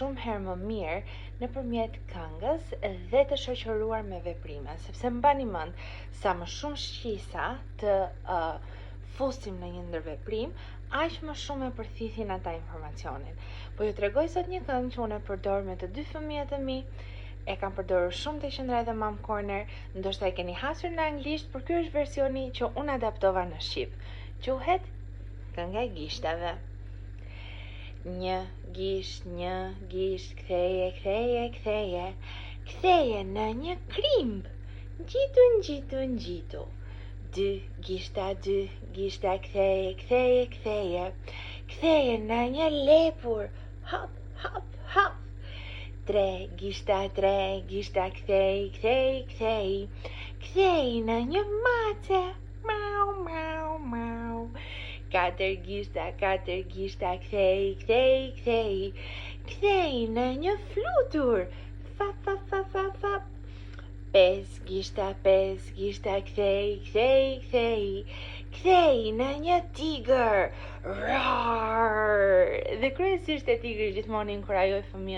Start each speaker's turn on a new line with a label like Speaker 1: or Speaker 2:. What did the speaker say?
Speaker 1: shumë herë më mirë nëpërmjet këngës dhe të shoqëruar me veprime, sepse mbani mend sa më shumë shqisa të fusim në një ndërveprim, aq më shumë e përthithin ata informacionin. Po ju tregoj sot një këngë që unë e përdor me të dy fëmijët e mi, e kam përdorur shumë te Qendra dhe Mom Corner, ndoshta e keni hasur në anglisht, por ky është versioni që unë adaptova në shqip. Quhet Kënga e Gishtave. Një gisht, ktheje, ktheje, ktheje, ktheje në një krimb, ngjitu. Dy gishta, ktheje, ktheje, ktheje, ktheje në një lepur, hop, hop, hop. Tre gishta, kthej, kthej, kthej, kthej në një mace, mau, mau, mau. Katër gishta, kthej, kthej, kthej, kthej në një flutur, fap, fap, fap, fap, fap. Pesë gishta, kthej, kthej, kthej, kthej në një tigër, rar. Dhe kryesisht e tigri gjithmonë inkurajoj fëmijët